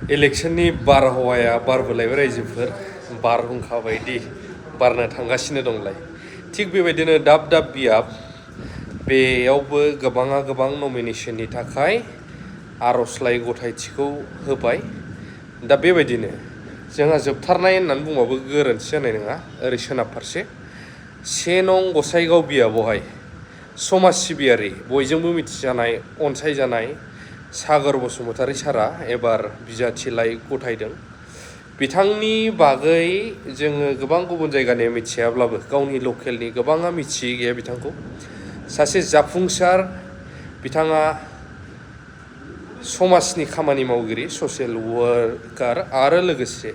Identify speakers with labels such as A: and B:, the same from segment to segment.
A: इलेक्शननि बारहावाया बारबोलायबाय रायजोफोर बारहुंखा बायदि बारनो थांगासिनो दंलाय थिग बेबायदिनो दाब दाब बियाब बेयावबो गोबां नमिनेशननि थाखाय आर'जलाइ गथायथिखौ होबाय दा बेबायदिनो जोंहा जोबथारनाय होननानै बुंबाबो गोरोन्थि जानाय नङा ओरै सोनाब फारसे 1 नं गसाइगाव बियाबावहाय समाज सिबियारि बयजोंबो मिथिजानाय अनसायजानाय सागर बसुमतारी सारा एबार बिजाथिलाइ गथायदों बिथांनि बागै जोङो गोबां गुबुन जायगानि मिथियाब्लाबो गावनि लकेलनि गोबाङा मिथियै गैया बिथांखौ सासे जाफुंसार बिथाङा समाजनि खामानि मावगिरि ससियेल वर्कार आरो लोगोसे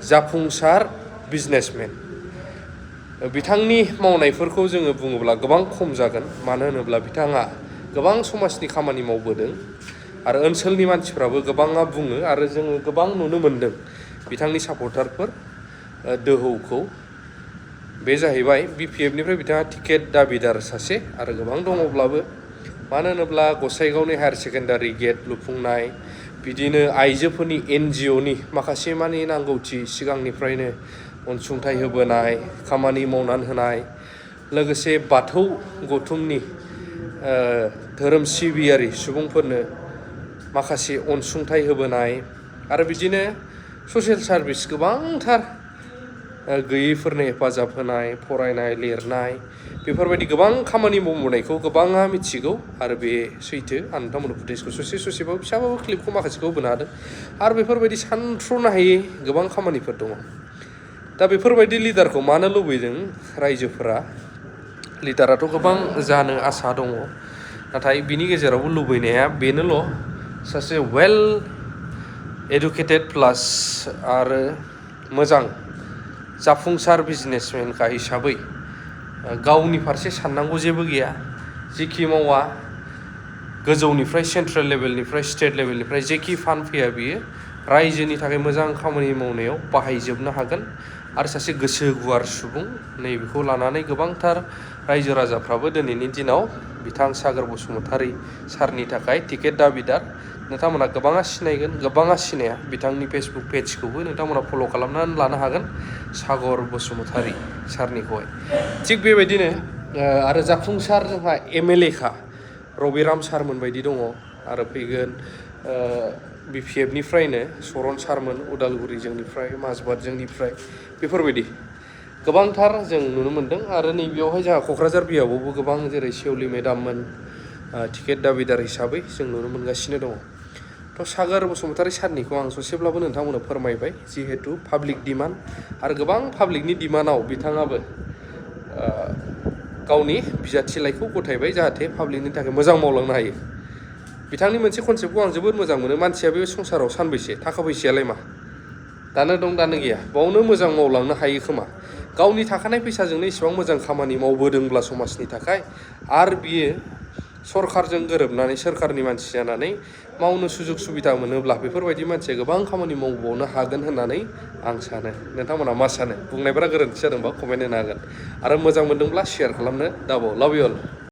A: जाफुंसार बिजनेसमेन बिथांनि मावनायफोरखौ जोङो बुङोब्ला गोबां खम जागोन मानो होनोब्ला बिथाङा गोबां समाजनि खामानि मावबोदों आरो ओनसोलनि मानसिफ्राबो गोबाङा बुङो आरो जोङो गोबां नुनो मोनदों बिथांनि सापर्टारफोर दोहौखौ बे जाहैबाय BPFनिफ्राय बिथाङा टिकेट दाबिदार सासे आरो गोबां दङब्लाबो मानो होनोब्ला गसाइगावनि हायार सेकेन्डारि गेट लुफुंनाय बिदिनो आइजोफोरनि NGOनि माखासे मानि नांगौथि सिगांनिफ्रायनो अनसुंथाइ होबोनाय खामानि मावनानै होनाय लोगोसे बाथौ गौथुमनि धोरोम सिबियारि सुबुंफोरनो माखासे अनसुंथाइ होबोनाय आरो बिदिनो ससियेल सार्भिस गोबांथार गैयैफोरनो हेफाजाब होनाय फरायनाय लिरनाय बेफोरबायदि गोबां खामानि मावबोनायखौ गोबाङा मिथिगौ आरो बे सैथो आं नोंथांमोननो फुटेजखौ ससेबाबो फिसाबाबो क्लिपखौ माखासेखौ होबोनो हादों आरो बेफोरबायदि सानथ्र'नो हायै गोबां खामानिफोर दङ दा बेफोरबायदि लिडारखौ मानो लुबैदों रायजोफोरा लिडाराथ' गोबां जानो आसा दङ नाथाय बिनि गेजेरावबो लुबैनाया बेनोल' सासे वेल एडुकेटेड प्लास आरो मोजां जाफुंसार बिजनेसमेनखा हिसाबै गावनि फारसे साननांगौ जेबो गैया जेखि मावा गोजौनिफ्राय सेन्ट्रेल लेभेलनिफ्राय स्टेट लेभेलनिफ्राय जेखि फान्ड फैया बियो रायजोनि थाखाय मोजां खामानि मावनायाव बाहायजोबनो हागोन आरो सासे गोसो गुवार सुबुं नैबेखौ लानानै गोबांथार रायजो राजाफ्राबो दिनैनि दिनाव बिथां सागर बसुमतारी सारनि थाखाय टिकेट दाबिदार नोंथांमोना गोबाङा सिनायगोन गोबाङा सिनाया बिथांनि फेसबुक पेजखौबो नोंथांमोना फल' खालामनानै लानो हागोन सागर बसुमतारी सारनिखौहाय थिग बेबायदिनो आरो जाफुंसार जोंहा MLA खा रबिराम सारमोन बायदि दङ आरो फैगोन BPFनिफ्रायनो सरन सारमोन उदालगुरि जोंनिफ्राय माजबाट जोंनिफ्राय बेफोरबायदि गोबांथार जों नुनो मोन्दों आरो नैबेयावहाय जोंहा क'क्राझार बियाबावबो गोबां जेरै सेवलि मेदाममोन टिकेट दाबिदार हिसाबै जों नुनो मोनगासिनो दङ थ' सागर बसुमतारी सारनिखौ आं ससेब्लाबो नोंथांमोननो फोरमायबाय जिहेतु पाब्लिक डिमान्ड आरो गोबां पाब्लिकनि डिमान्डआव बिथाङाबो गावनि बिजाथिलाइखौ गथायबाय जाहाथे पाब्लिकनि थाखाय मोजां मावलांनो हायो बिथांनि मोनसे कनसेप्टखौ आं जोबोद मोजां मोनो मानसिया बे संसाराव सानबैसे थाखा फैसायालाय मा दानो दं दानो गैया बावनो मोजां मावलांनो हायो खोमा गावनि थाखानाय फैसाजोंनो इसेबां मोजां खामानि मावबोदोंब्ला समाजनि थाखाय आरो बियो सरकारजों गोरोबनानै सोरखारनि मानसि जानानै मावनो सुजुग सुबिदा मोनोब्ला बेफोरबायदि मानसिया गोबां खामानि मावबावनो हागोन होननानै आं सानो नोंथांमोना मा सानो बुंनायफोरा गोरोन्थि जादोंबा कमेन्ट होनो हागोन आरो मोजां मोनदोंब्ला शेयार खालामनो दाबाव लाभ इउ अल